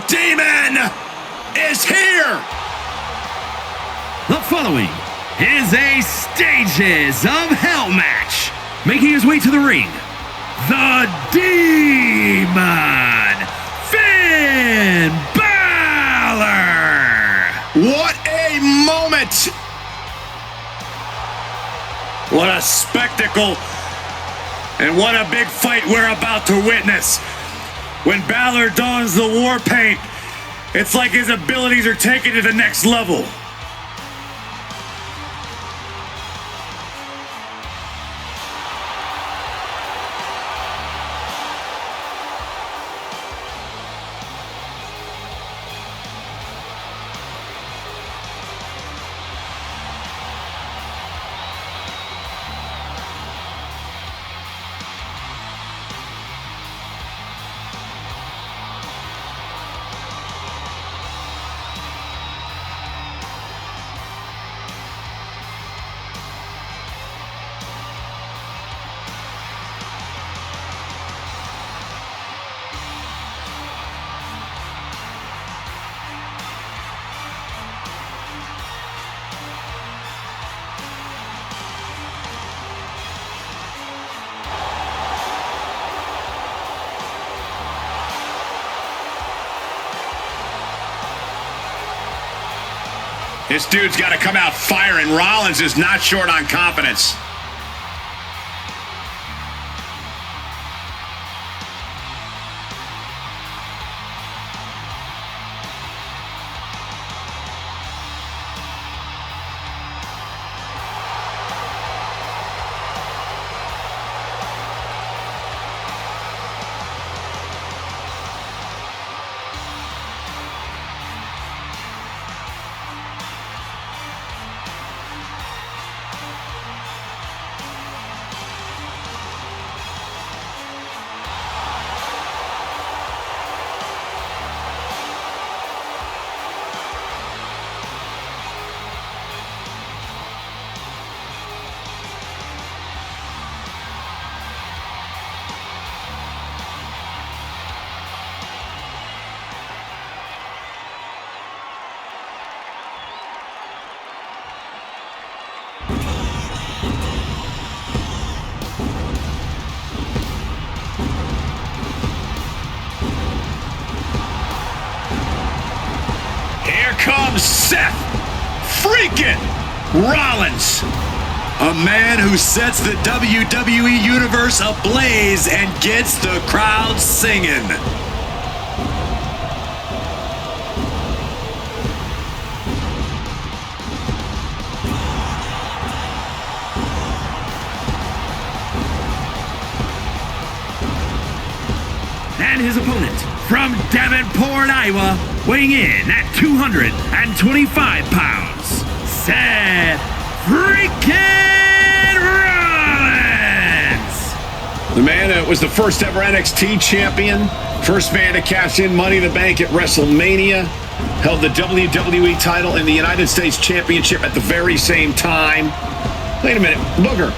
Demon is here! The following is a Stages of Hell match. Making his way to the ring, the Demon, Finn Bálor! What a moment! What a spectacle! And what a big fight we're about to witness. When Bálor dons the war paint, it's like his abilities are taken to the next level. This dude's got to come out firing. Rollins is not short on confidence. Comes Seth freaking Rollins, a man who sets the WWE Universe ablaze and gets the crowd singing. And his opponent from Davenport, Iowa, weighing in at 225 pounds, Seth freaking Rollins! The man that was the first ever NXT champion, first man to cash in Money in the Bank at WrestleMania, held the WWE title and the United States Championship at the very same time. Wait a minute, Booger,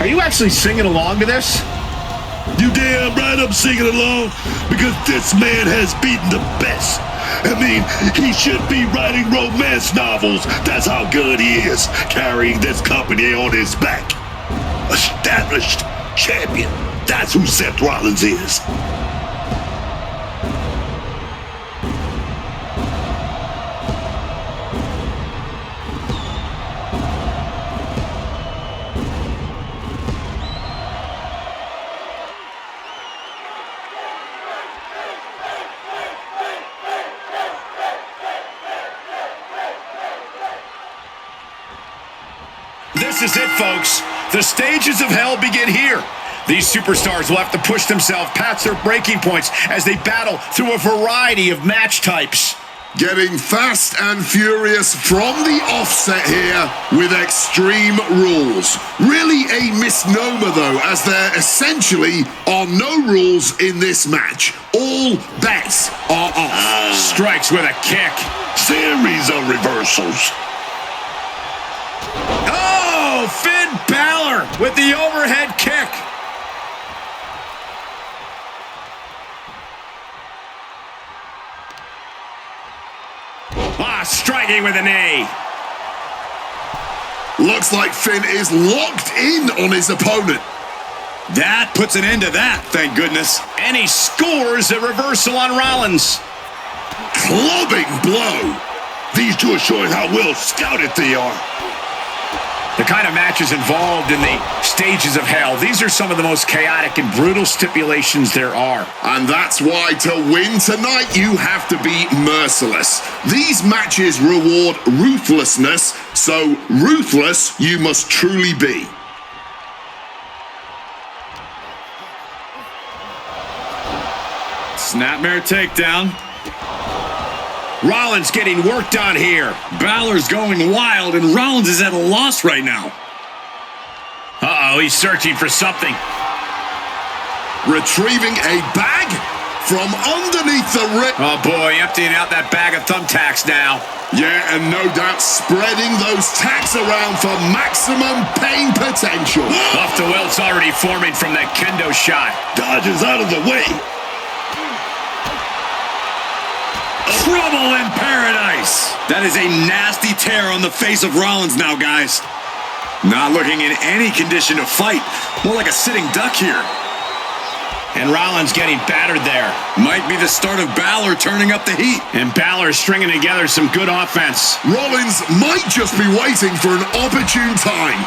are you actually singing along to this? You damn right I'm singing along, because this man has beaten the best. I mean, he should be writing romance novels. That's how good he is, carrying this company on his back. Established champion. That's who Seth Rollins is. This is it, folks. The stages of hell begin here. These superstars will have to push themselves past their breaking points as they battle through a variety of match types. Getting fast and furious from the offset here with Extreme Rules. Really a misnomer, though, as there essentially are no rules in this match. All bets are off. Strikes with a kick. Series of reversals. Oh, Finn Bálor with the overhead kick. tagging with a knee. Looks like Finn is locked in on his opponent. That puts an end to that, thank goodness. And he scores a reversal on Rollins. Clubbing blow. These two are showing how well scouted they are. The kind of matches involved in the stages of hell. These are some of the most chaotic and brutal stipulations there are. And that's why to win tonight, you have to be merciless. These matches reward ruthlessness, so ruthless you must truly be. Snapmare takedown. Rollins getting worked on here. Bálor's going wild, and Rollins is at a loss right now. Uh-oh, he's searching for something. Retrieving a bag from underneath the ring. Oh, boy, emptying out that bag of thumbtacks now. Yeah, and no doubt spreading those tacks around for maximum pain potential. Off the welt's already forming from that kendo shot. Dodges out of the way. Trouble in paradise. That is a nasty tear on the face of Rollins now, guys. Not looking in any condition to fight. More like a sitting duck here. And Rollins getting battered there. Might be the start of Bálor turning up the heat. And Bálor stringing together some good offense. Rollins might just be waiting for an opportune time.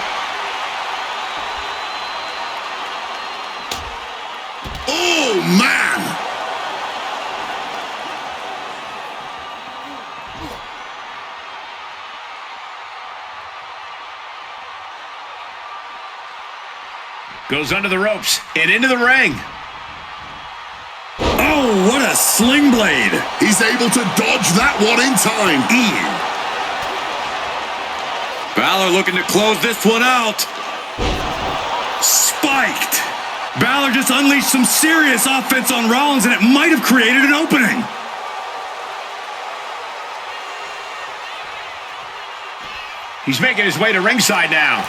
Oh, man. Goes under the ropes and into the ring. Oh, what a sling blade. He's able to dodge that one in time. Bálor looking to close this one out. Spiked. Bálor just unleashed some serious offense on Rollins, and it might have created an opening. He's making his way to ringside now.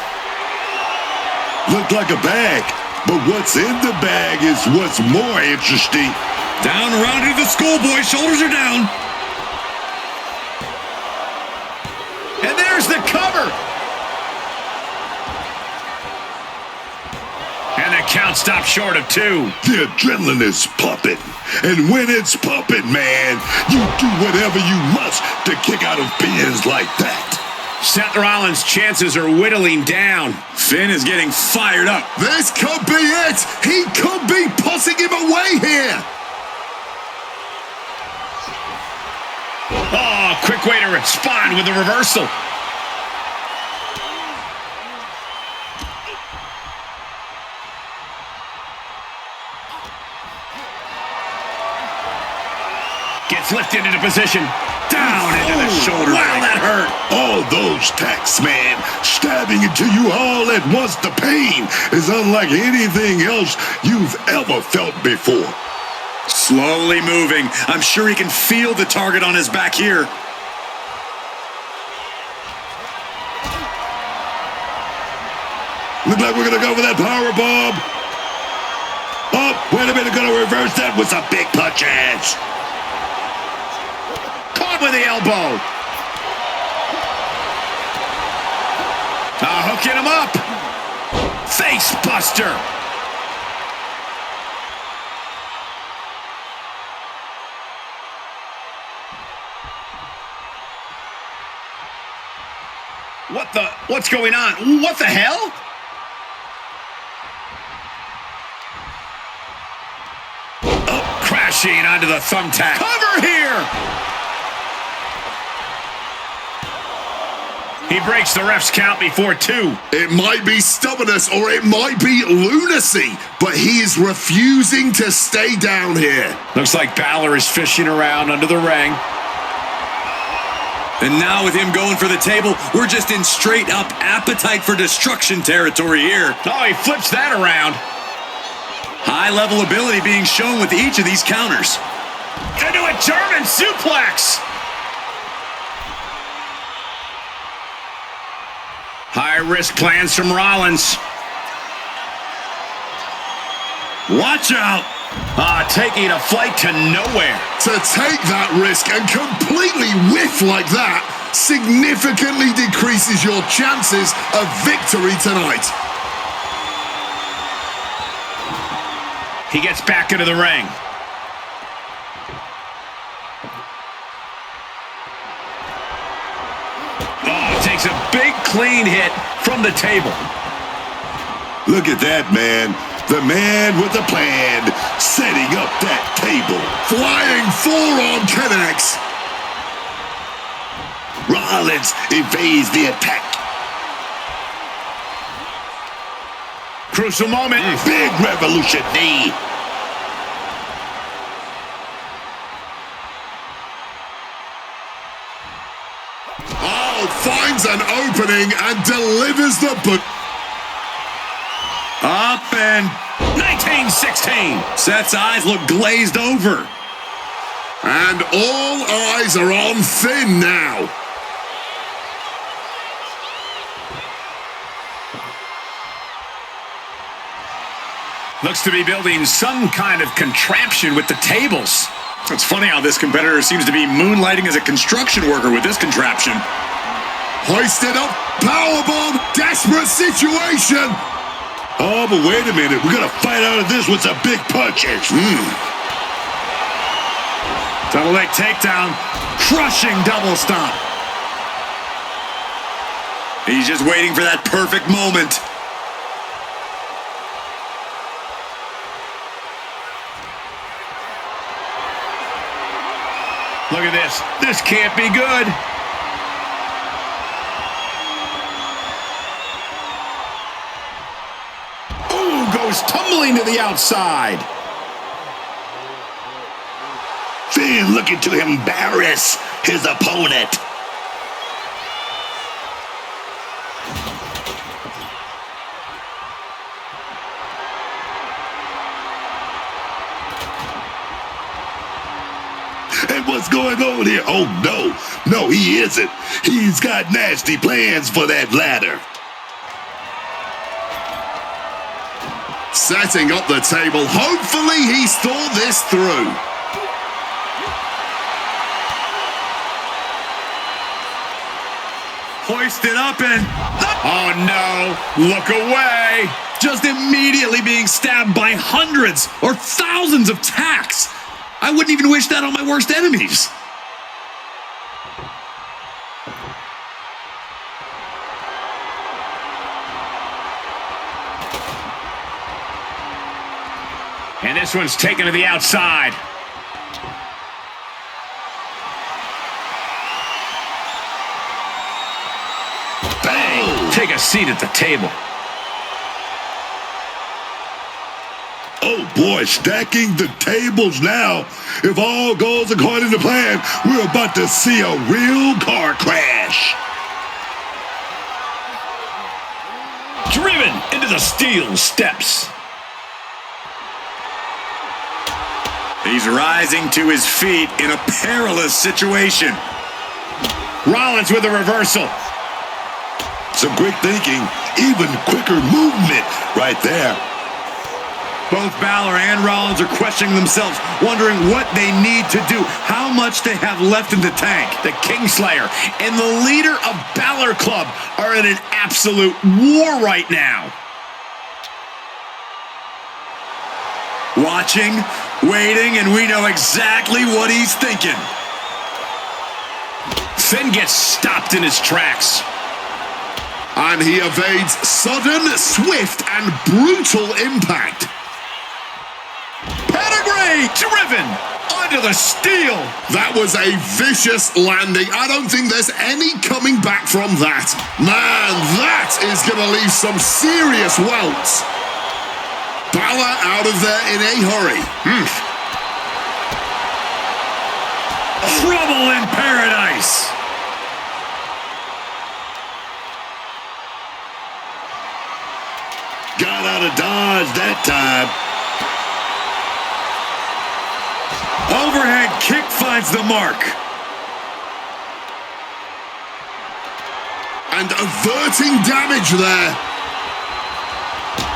Looked like a bag, but what's in the bag is what's more interesting. Down around to the schoolboy, shoulders are down. And there's the cover. And the count stopped short of 2. The adrenaline is pumping. And when it's pumping, man, you do whatever you must to kick out of pins like that. Seth Rollins' chances are whittling down. Finn is getting fired up. This could be it. He could be pushing him away here. Oh, quick way to respond with a reversal. Gets lifted into position. Down into the shoulder. Wow, that hurt. All those tacks, man. Stabbing into you all at once. The pain is unlike anything else you've ever felt before. Slowly moving. I'm sure he can feel the target on his back here. Look like we're going to go for that power bomb. Oh, wait a minute. Going to reverse that with some big punches. With the elbow. Hooking him up. Face buster. What's going on? What the hell? Oh, crashing onto the thumbtack. Cover here. He breaks the ref's count before 2. It might be stubbornness or it might be lunacy, but he is refusing to stay down here. Looks like Bálor is fishing around under the ring. And now with him going for the table, we're just in straight up appetite for destruction territory here. Oh, he flips that around. High level ability being shown with each of these counters. Into a German suplex. High-risk plans from Rollins. Watch out. Taking a flight to nowhere. To take that risk and completely whiff like that, significantly decreases your chances of victory tonight. He gets back into the ring. Oh, takes a big clean hit from the table. Look at that, man. The man with the plan, setting up that table. Flying forearm connects. Rollins evades the attack. Crucial moment. Big revolution knee. Oh, finds an opening and delivers the boot. Up and 1916. Seth's eyes look glazed over. And all eyes are on Finn now. Looks to be building some kind of contraption with the tables. It's funny how this competitor seems to be moonlighting as a construction worker with this contraption. Hoisted up, powerbomb, desperate situation. Oh, but wait a minute. We're going to fight out of this with some big punches. Double leg takedown, crushing double stomp. He's just waiting for that perfect moment. Look at this. This can't be good. Ooh, goes tumbling to the outside. Finn looking to embarrass his opponent. And what's going on here? Oh, no. No, he isn't. He's got nasty plans for that ladder. Setting up the table. Hopefully he's thought this through. Hoisted up and... Oh, no. Look away. just immediately being stabbed by hundreds or thousands of tacks. I wouldn't even wish that on my worst enemies. And this one's taken to the outside. Bang! Take a seat at the table. Oh boy, stacking the tables now. If all goes according to plan, we're about to see a real car crash. Driven into the steel steps. He's rising to his feet in a perilous situation. Rollins with a reversal. Some quick thinking, even quicker movement right there. Both Bálor and Rollins are questioning themselves, wondering what they need to do, how much they have left in the tank. The Kingslayer and the leader of Bálor Club are in an absolute war right now. Watching, waiting, and we know exactly what he's thinking. Finn gets stopped in his tracks. And he evades sudden, swift, and brutal impact. Pedigree driven onto the steel. That was a vicious landing. I don't think there's any coming back from that. Man, that is going to leave some serious welts. Bálor out of there in a hurry. Trouble in paradise. Got out of dodge that time. Overhead kick finds the mark. And averting damage there.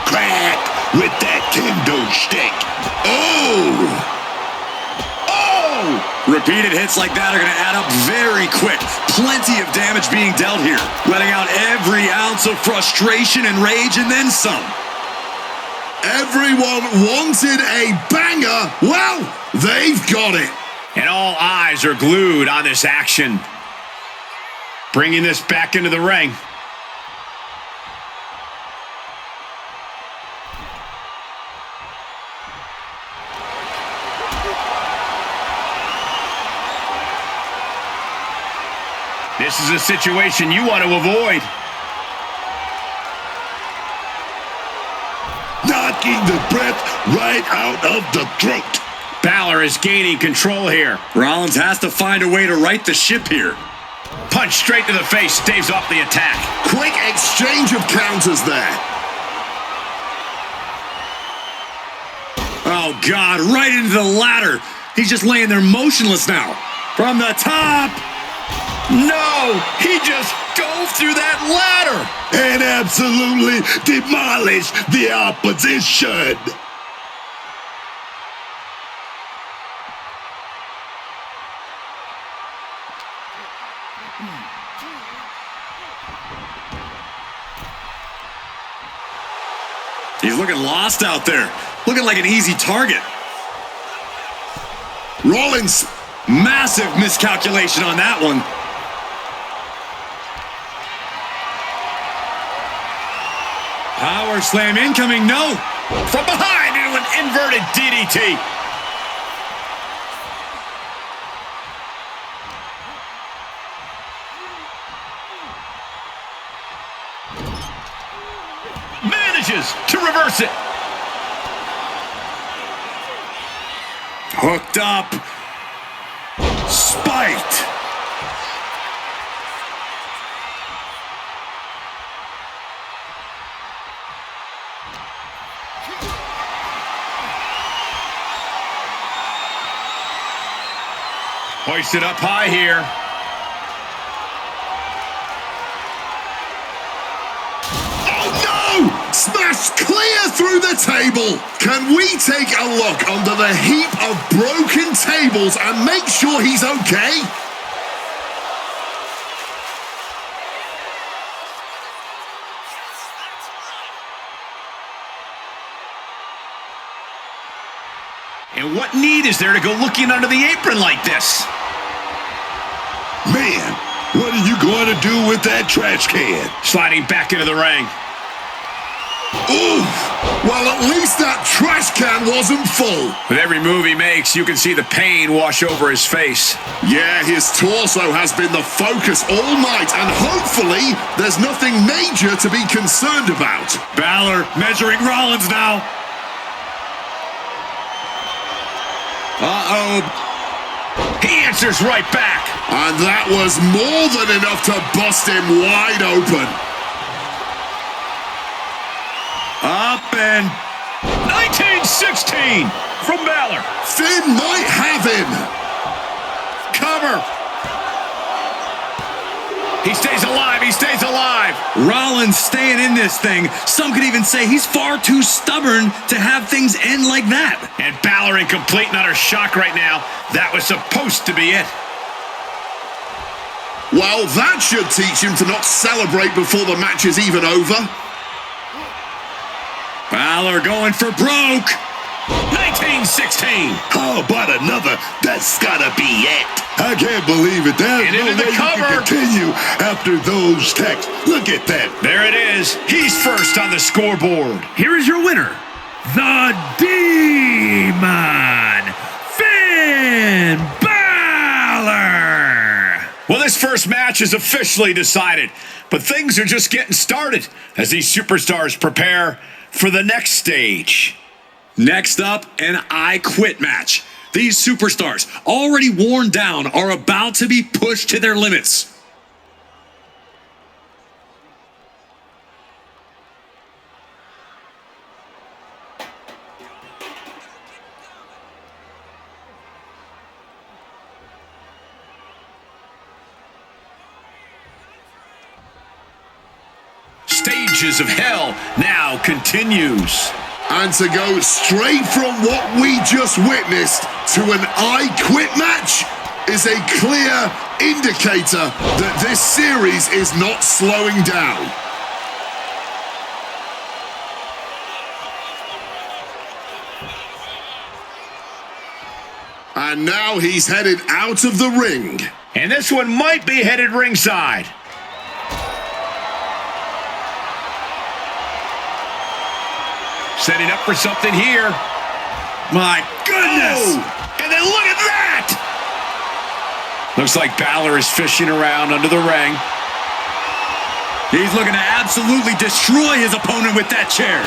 Crack with that kendo stick. Oh! Repeated hits like that are going to add up very quick. Plenty of damage being dealt here. Letting out every ounce of frustration and rage and then some. Everyone wanted a banger. Well, they've got it. And all eyes are glued on this action. Bringing this back into the ring. This is a situation you want to avoid. Knocking the breath right out of the throat. Bálor is gaining control here. Rollins has to find a way to right the ship here. Punch straight to the face, staves off the attack. Quick exchange of counters there. Oh, God, right into the ladder. He's just laying there motionless now. From the top. No, he just dove through that ladder. And absolutely demolished the opposition. He's looking lost out there. Looking like an easy target. Rollins. Massive miscalculation on that one. Power slam incoming, no. From behind into an inverted DDT. Manages to reverse it. Hooked up. Spiked. Hoisted up high here. Oh no! Smashed clear through the table. Can we take a look under the heap of broken tables and make sure he's okay? And what need is there to go looking under the apron like this? Man, what are you going to do with that trash can? Sliding back into the ring. Oof! Well, at least that trash can wasn't full. With every move he makes, you can see the pain wash over his face. Yeah, his torso has been the focus all night, and hopefully there's nothing major to be concerned about. Bálor measuring Rollins now. Uh-oh. He answers right back. And that was more than enough to bust him wide open. Up and 1916 from Bálor. Finn might have him. Cover. He stays alive. He stays alive. Rollins staying in this thing. Some could even say he's far too stubborn to have things end like that. And Bálor in complete and utter shock right now. That was supposed to be it. Well, that should teach him to not celebrate before the match is even over. Bálor going for broke. 1916. Oh, but another. That's gotta be it. I can't believe it. There's And no into the way you cover. can continue after those texts. Look at that. There it is. He's first on the scoreboard. Here is your winner, the Demon, Finn Bálor. Well, this first match is officially decided, but things are just getting started as these superstars prepare for the next stage. Next up, an I Quit match. These superstars, already worn down, are about to be pushed to their limits. Stages of Hell now continues. And to go straight from what we just witnessed to an I Quit match, is a clear indicator that this series is not slowing down. And now he's headed out of the ring. And this one might be headed ringside. Setting up for something here. My goodness! Oh, and then look at that! Looks like Bálor is fishing around under the ring. He's looking to absolutely destroy his opponent with that chair.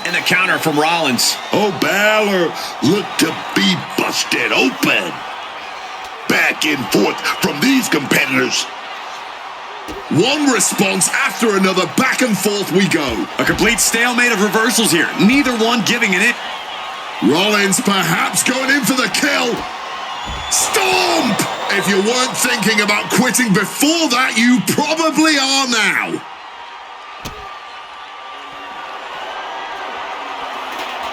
And the counter from Rollins. Oh, Bálor looked to be busted open. Back and forth from these competitors. One response after another, back and forth we go. A complete stalemate of reversals here. Neither one giving an it. Rollins perhaps going in for the kill. Stomp! If you weren't thinking about quitting before that, you probably are now.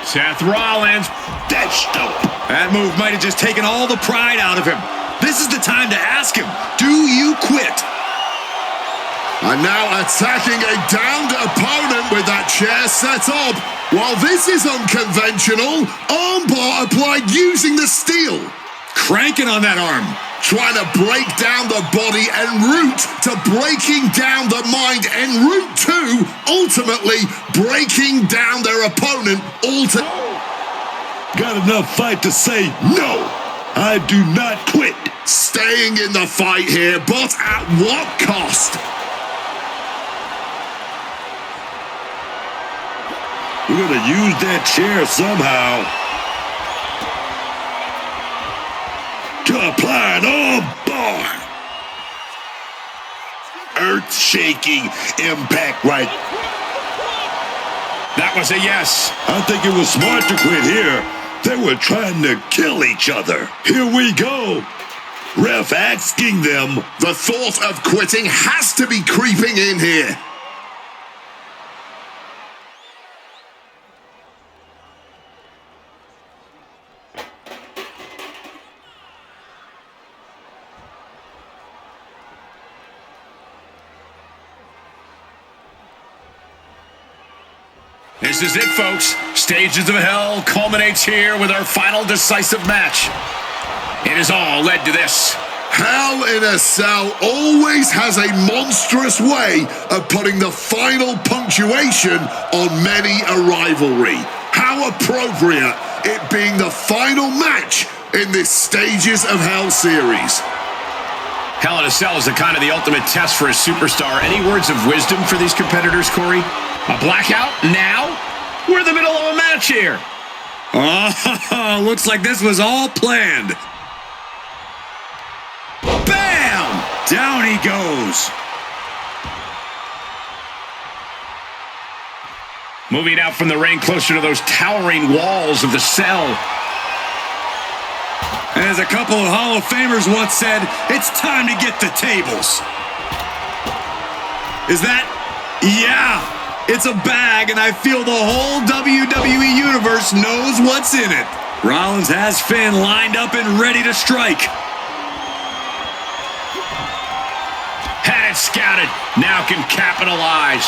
Seth Rollins. That's dope. That move might have just taken all the pride out of him. This is the time to ask him, do you quit? And now attacking a downed opponent with that chair set up. While this is unconventional, armbar applied using the steel. Cranking on that arm. Trying to break down the body en route to breaking down the mind en route to ultimately breaking down their opponent Got enough fight to say no, I do not quit. Staying in the fight here, but at what cost? We're gonna use that chair somehow to apply an armbar. Earth-shaking impact right. That was a yes. I think it was smart to quit here. They were trying to kill each other. Here we go. Ref asking them. The thought of quitting has to be creeping in here. This is it, folks. Stages of Hell culminates here with our final decisive match. It has all led to this. Hell in a Cell always has a monstrous way of putting the final punctuation on many a rivalry. How appropriate it being the final match in this Stages of Hell series. Hell in a Cell is the kind of the ultimate test for a superstar. Any words of wisdom for these competitors, Corey? A blackout now? We're in the middle of a match here. Oh, looks like this was all planned. Bam! Down he goes. Moving out from the ring closer to those towering walls of the cell. And as a couple of Hall of Famers once said, it's time to get the tables. Is that? Yeah. It's a bag, and I feel the whole WWE Universe knows what's in it. Rollins has Finn lined up and ready to strike. Had it scouted. Now can capitalize.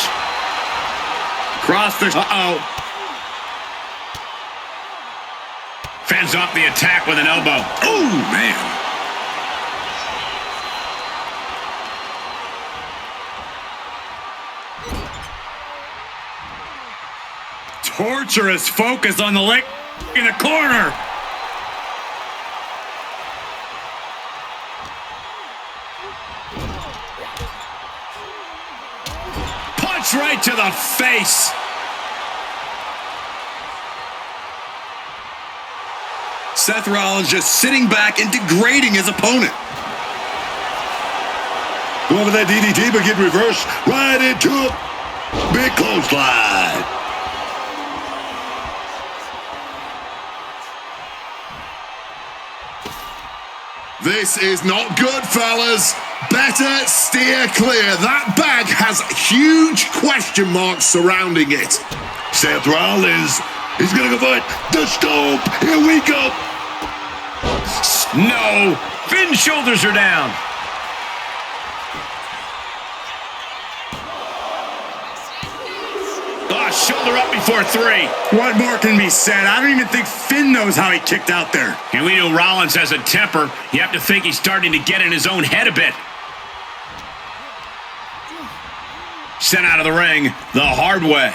Cross the... Uh-oh. Fends off the attack with an elbow. Oh, man. Torturous focus on the leg in the corner. Punch right to the face. Seth Rollins just sitting back and degrading his opponent. Going for that DDT, but get reversed right into a big clothesline. This is not good, fellas. Better steer clear. That bag has huge question marks surrounding it. Seth Rollins He's gonna convert the stomp. Here we go. No. Finn's shoulders are down. Oh, shoulder up before 3. What more can be said? I don't even think Finn knows how he kicked out there. And we know Rollins has a temper. You have to think he's starting to get in his own head a bit. Sent out of the ring the hard way.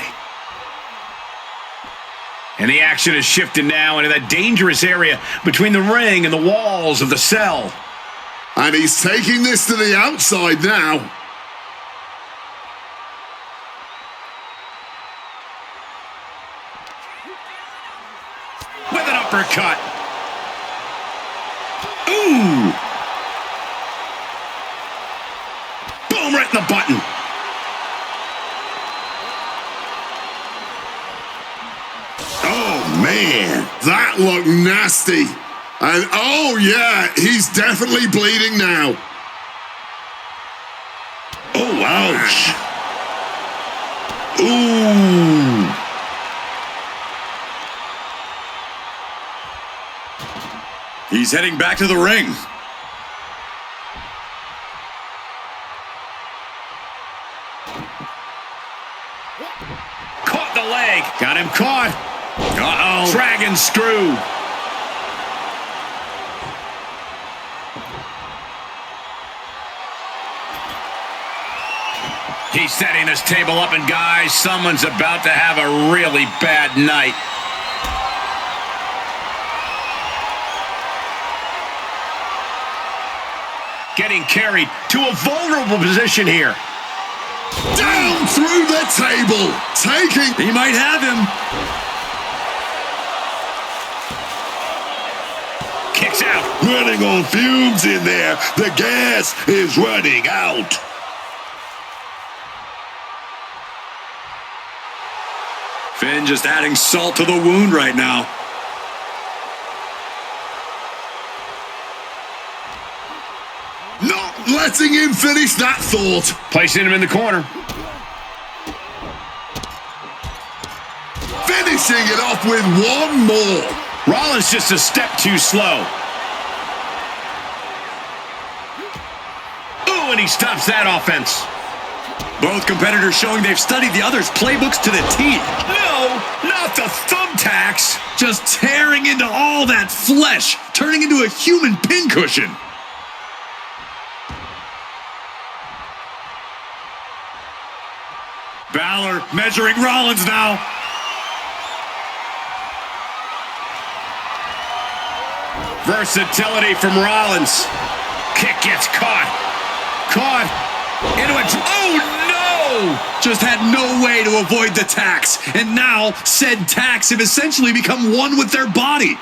And the action has shifted now into that dangerous area between the ring and the walls of the cell. And he's taking this to the outside now. With an uppercut. Ooh. Boom, right in the button. Oh, man. That looked nasty. And, oh, yeah, he's definitely bleeding now. Oh, ouch. Ooh. He's heading back to the ring. Caught the leg. Got him caught. Uh-oh. Dragon screw. He's setting this table up, and guys, someone's about to have a really bad night. Getting carried to a vulnerable position here. Down through the table. Taking. He might have him. Kicks out. Running on fumes in there. The gas is running out. Finn just adding salt to the wound right now. Not letting him finish that thought. Placing him in the corner. Finishing it off with one more. Rollins just a step too slow. Ooh, and he stops that offense. Both competitors showing they've studied the other's playbooks to the T. No, not the thumbtacks. Just tearing into all that flesh, turning into a human pincushion. Bálor measuring Rollins now. Versatility from Rollins. Kick gets caught. Caught into a... Oh, no! Just had no way to avoid the tacks. And now, said tacks have essentially become one with their body.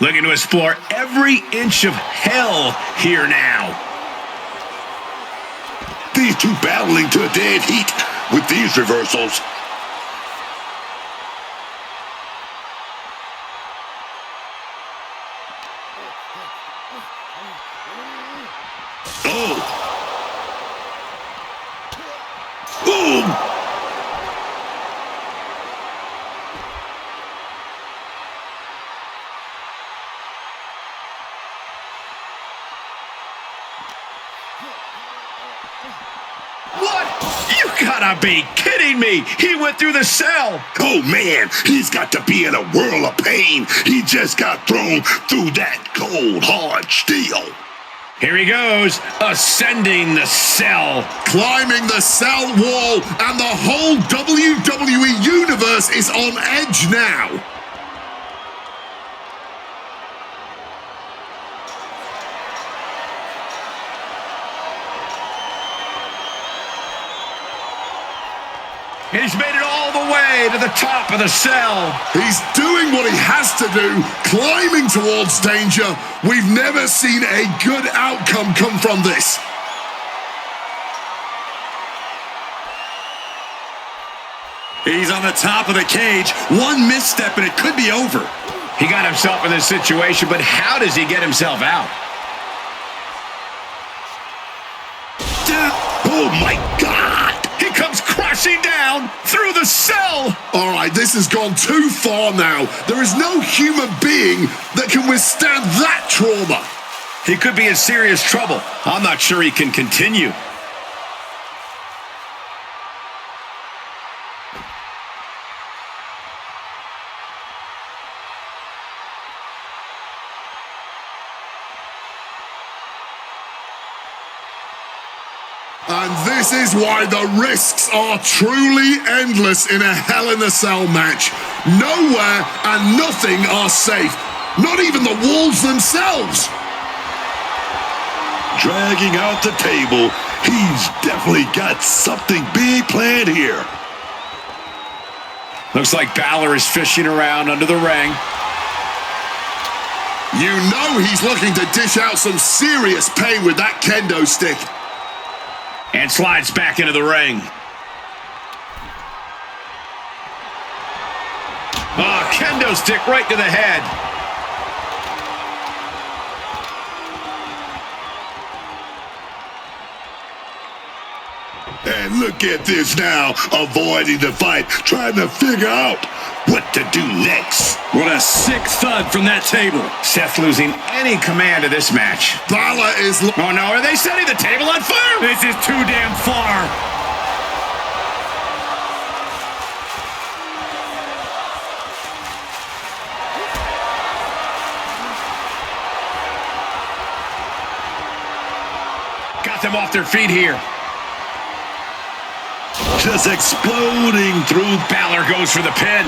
Looking to explore every inch of hell here now. These two battling to a dead heat with these reversals. Oh. Boom. What? You gotta be kidding me! He went through the cell! Oh man, he's got to be in a whirl of pain. He just got thrown through that cold, hard steel. Here he goes, ascending the cell. Climbing the cell wall, and the whole WWE universe is on edge now. He's made it all the way to the top of the cell. He's doing what he has to do, climbing towards danger. We've never seen a good outcome come from this. He's on the top of the cage. One misstep and it could be over. He got himself in this situation, but how does he get himself out? Oh my God! He comes crashing down. down through the cell. All right, this has gone too far now. There is no human being that can withstand that trauma. He could be in serious trouble. I'm not sure he can continue. And this is why the risks are truly endless in a Hell in a Cell match. Nowhere and nothing are safe. Not even the walls themselves. Dragging out the table. He's definitely got something big planned here. Looks like Bálor is fishing around under the ring. You know he's looking to dish out some serious pain with that kendo stick. And slides back into the ring. Oh, kendo stick right to the head. And look at this now, avoiding the fight, trying to figure out what to do next. What a sick thud from that table. Seth losing any command of this match. Bálor is... Oh no, are they setting the table on fire? This is too damn far. Got them off their feet here. Just exploding through. Bálor goes for the pin.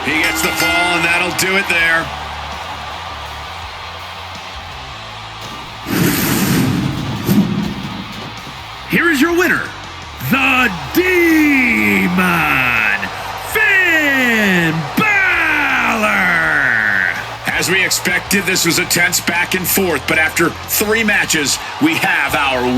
He gets the fall, and that'll do it there. Here is your winner, the Demon, Finn Bálor. As we expected, this was a tense back and forth, but after 3 matches, we have our winner.